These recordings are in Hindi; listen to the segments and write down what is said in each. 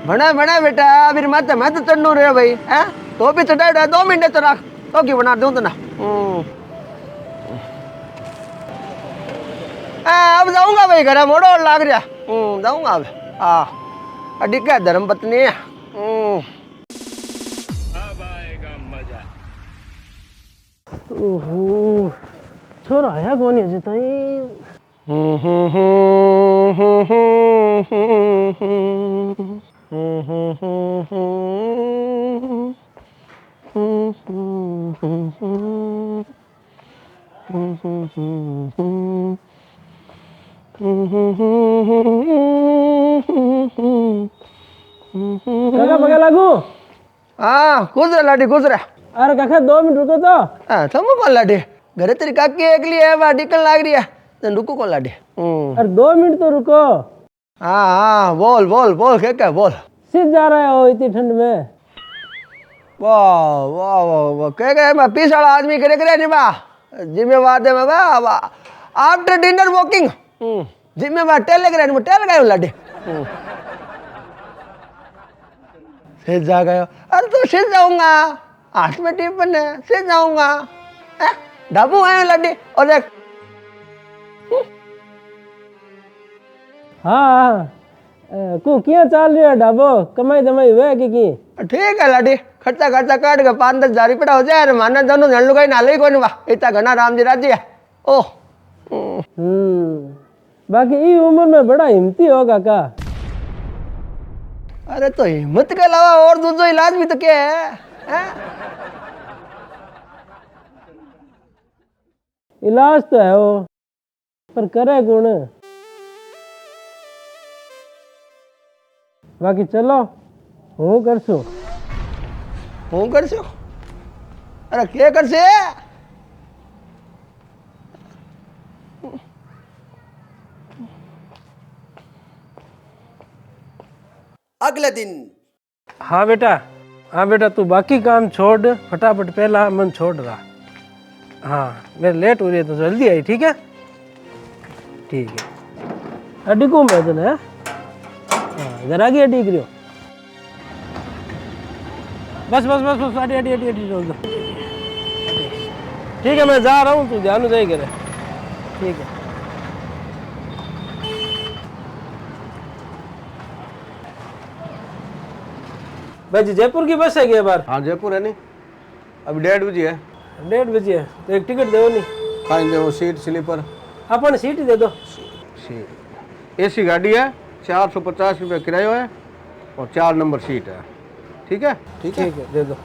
बना बना बेटा फिर मत मैं तो चढ़नू रे भाई हैं तो भी चढ़ा 2 मिनट तो रख तो क्यों बना दूं तो ना अब जाऊंगा भाई घर मोड़ो और लाग रहा जाऊंगा अब अड़ी क्या धर्म पत्नी है अब आएगा मजा। ओहो छोरा आया कौन है जिताई काका पगा लागू हाँ खुश रहा लाडी खुश रहा अरे काका 2 मिनट रुको तो थम कौन लाडी घरे तेरी काकी एकली है वहाँ डिकन लाग रही है तो रुको कौन लाडी अरे 2 मिनट तो रुको हाँ हाँ बोल बोल बोल क्या बोल सीध जा रहे हो इतनी ठंड में वाह वाह वाह वाह क्या मैं 20 वाला आदमी करे करे नहीं बा जिम्मेवार दे मैं बा आफ्टर डिनर वॉकिंग जिम्मेवार टेल करे नहीं टेल गए लाडी सीध जा गए अरे तो सीध जाऊंगा हाथ में टिफिन है सीध जाऊंगा ढाबू आए लाडी और देख हाँ को क्या चाल रही है ढाबो कमाई दमाई हुआ की ठीक है लाडी खर्चा खर्चा काट के 5-10 हजार रुपया हो जाए माना दोनों जन लुगाई नाले ही कोई वाह इतना घना राम जी राजी है ओह बाकी ये उम्र में बड़ा हिम्मती होगा का अरे तो हिम्मत के अलावा और दूसरा इलाज भी तो क्या है इलाज तो है वो पर करे कौन बाकी चलो हूँ करसू हूँ करसू अरे क्या करसे अगले दिन हाँ बेटा तू बाकी काम छोड़ फटाफट पहला मन छोड़ रहा हाँ मेरे लेट हो रही है तो जल्दी आई ठीक है अड्डी को मैं तो है हाँ घर आ गई अड्डी करियो बस अड्डी रोक दो ठीक है मैं जा रहा हूँ तू ध्यान जाए करे ठीक है भाई जी जयपुर की बस है क्या बार हाँ जयपुर है नहीं अभी 1:30 बजे है 1:30 बजे है तो एक टिकट दो नहीं खाएं दे वो सीट स्लीपर अपन सीट ही दे दो सीट एसी गाड़ी है 450 रुपये किराया है और 4 नंबर सीट है ठीक है दे दो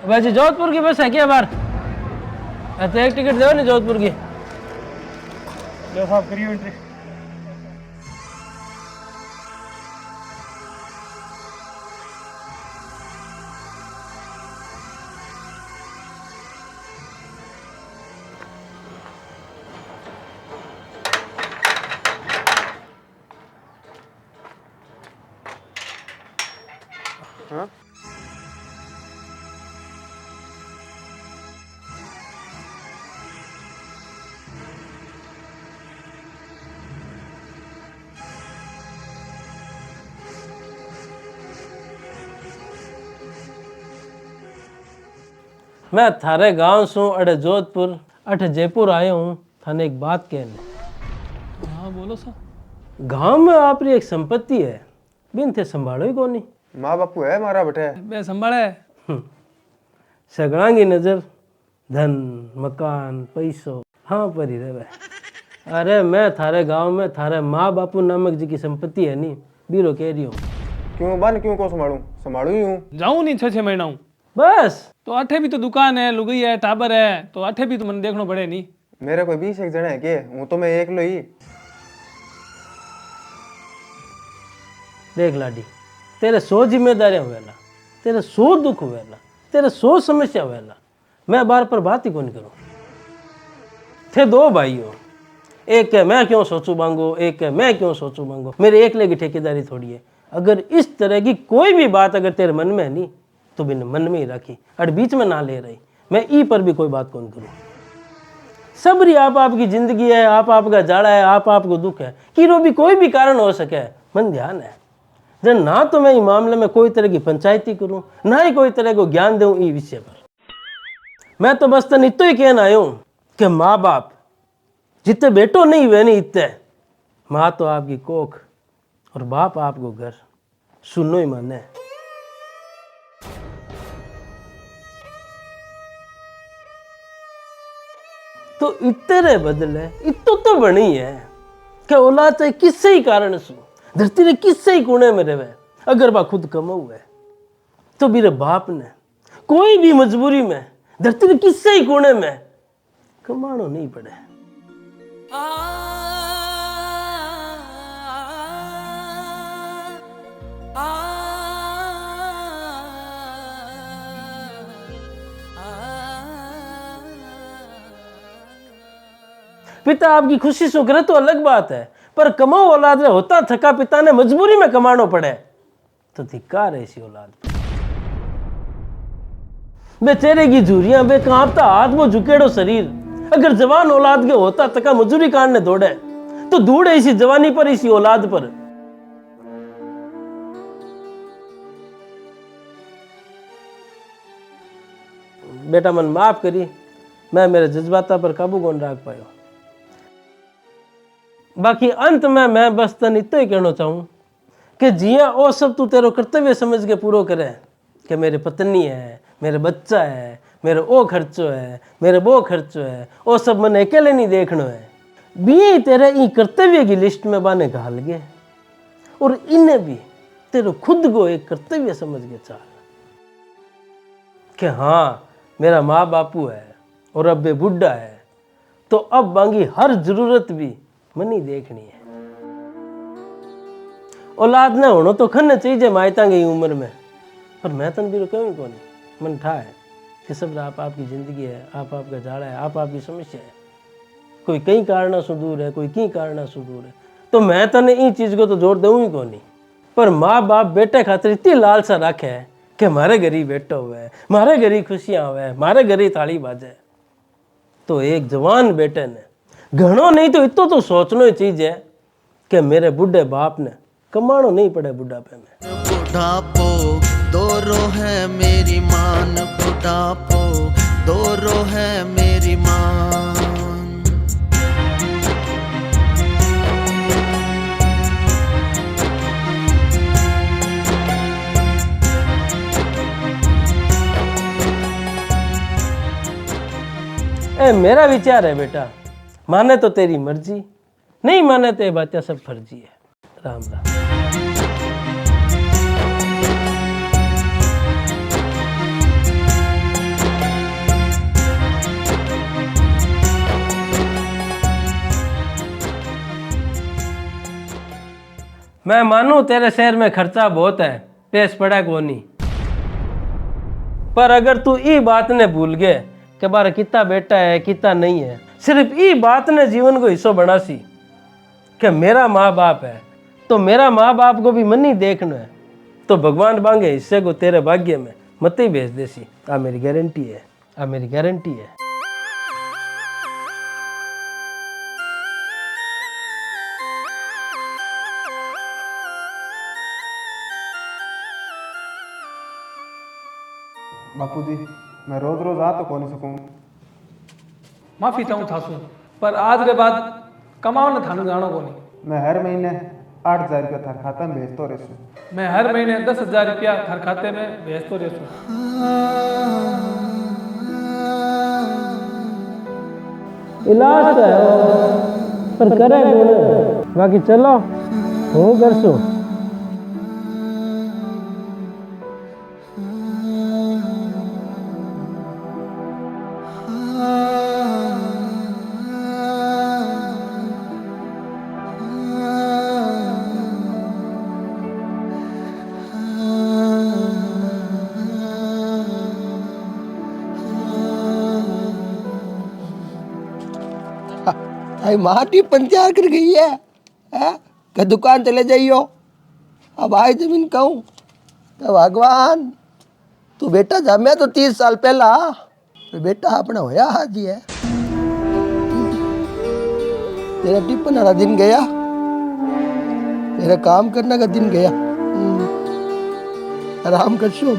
भाई जी जोधपुर की बस है क्या बार तो एक टिकट दो नहीं जोधपुर की लो साहब करिए एंट्री। हाँ मैं थारे गांव सू अड़े जोधपुर अठे जयपुर आयो हूँ थाने एक बात कहने हाँ बोलो सर। गांव में आपरी एक संपत्ति है बिन थे संभालो ही कोनी माँ बापू है हमारा बेटे बे संभाले सगड़ा की नजर धन मकान पैसो हाँ पर ही रहे अरे मैं थारे गांव में थारे माँ बापू नामक जी की संपत्ति है नी बीरो कह रही हूँ क्यों बन क्यों को संभालू ही हूँ जाऊँ नहीं 6-6 महीना हूँ बस तो अठे भी तो दुकान है लुगाई है टाबर है तो अठे भी तो मन देखना पड़े नहीं। मेरे कोई 20 एक जने है के हूँ तो मैं एक लो ही देख लाडी तेरे 100 जिम्मेदारियां हुएला तेरे 100 दुख हुएला तेरे 100 समस्या हुएला मैं बार पर बात ही कौन करूं थे 2 भाई हो एक है मैं क्यों सोचू मांगो एक है मैं क्यों सोचू मांगो मेरे एकले की ठेकेदारी थोड़ी है अगर इस तरह की कोई भी बात अगर तेरे मन में है नहीं तो बिन मन में ही रखी और बीच में ना ले रही मैं ई पर भी कोई बात कौन करूं सबरी आप आपकी जिंदगी है आप आपका जाड़ा है आप आपको दुख है कि भी कोई भी कारण हो सके मन ध्यान है ना तो मैं इस मामले में कोई तरह की पंचायती करूं, ना ही कोई तरह को ज्ञान दूं इस विषय पर। मैं तो बस तन इतो ही कहना आयो कि माँ बाप जितने बेटो नहीं हुए नहीं इतने, माँ तो आपकी कोख और बाप आपको घर, सुनो ही माने। तो इतने बदले इतो तो बनी है कि औलाद चाहे किसी ही कारण से धरती ने किसी ही कोने में रहे, अगर वह खुद कमाऊ है तो मेरे बाप ने कोई भी मजबूरी में धरती के किसी ही कोने में कमानो नहीं पड़े। पिता आपकी खुशी से करे तो अलग बात है, पर कमाओ औलाद रे होता थका पिता ने मजबूरी में कमानो पड़े तो धिक्कार है ऐसी औलाद पे। बेचारे की झुरियां बे कांपता हाथ वो झुकेड़ो शरीर, अगर जवान औलाद के होता थका मजूरी काटने दौड़े तो धूड़ इसी जवानी पर इसी औलाद पर। बेटा मन माफ करी, मैं मेरे जज्बाता पर काबू कौन रख पायो। बाकी अंत में मैं बस तन इतना ही कहना चाहूं कि जिया वो सब तू तेरो कर्तव्य समझ के पूरा करे कि मेरे पत्नी है, मेरे बच्चा है, मेरे ओ खर्चो है, मेरे वो खर्चो है, वो सब मैंने अकेले नहीं देखना है। भी तेरे ई कर्तव्य की लिस्ट में बाने घाल गए और इन्हें भी तेरे खुद को एक कर्तव्य समझ के चाल कि हाँ मेरा माँ बापू है और अब वे बुढ़ा है तो अब मांगी हर जरूरत भी मनी देखनी है। औलाद न होना तो खन्ने चाहिए मायता गई उम्र में, पर मैं तन भी कहीं कौन मन ठा है कि सब आप आपकी जिंदगी है, आप आपका जाड़ा है, आप आपकी समस्या है। कोई कई कारण से दूर है, कोई कई कारण से दूर है, तो मैं तने इन चीज को तो जोर दूँ ही कौन। पर माँ बाप बेटे खातिर इतनी लालसा रखे है कि मारे घर ही बेटा हुआ है, मारे घर ही खुशियां हुआ है, मारे घर ही ताली बाजे। तो एक जवान बेटे ने घणो नहीं तो इतो तो सोचना ही चीज है कि मेरे बुढ़े बाप ने कमानो नहीं पड़े बुढ़ापे में। बुढ़ापो दोरो है मेरी मान, बुढ़ापो दोरो है मेरी मान। ए मेरा विचार है बेटा, माने तो तेरी मर्जी, नहीं माने तो ये बातें सब फर्जी है। राम राम। मैं मानू तेरे शहर में खर्चा बहुत है, पेश पड़ा को नहीं, पर अगर तू ई बात ने भूल गए कि बारा कितना बेटा है कितना नहीं है, सिर्फ ई बात ने जीवन को हिस्सों बना सी कि मेरा माँ बाप है तो मेरा माँ बाप को भी मन ही देखना है, तो भगवान मांगे हिस्से को तेरे भाग्य में मत ही भेज देसी। आ मेरी गारंटी है, आ मेरी गारंटी है। बापू जी मैं रोज रोज आ तो कौन सकूं। माफ़ी चाहूँ थासू, पर आज के बाद कमाओ न थाने जानो को नहीं। मैं हर महीने 8,000 रुपया थार खाता में भेजतो रहूं। मैं हर महीने 10,000 रुपया हर खाते में भेजतो रहूँ। इलाज तो है पर करे कौन, बाकी चलो हो कर सो। भाई माटी पंचार कर गई है कि दुकान चले जाइयो। अब आई जमीन कहूँ तो भगवान तू बेटा जमे तो 30 साल पहला, तो बेटा अपना होया हाजी है। तेरा टिप्पण वाला दिन गया, तेरा काम करने का दिन गया। आराम करशो।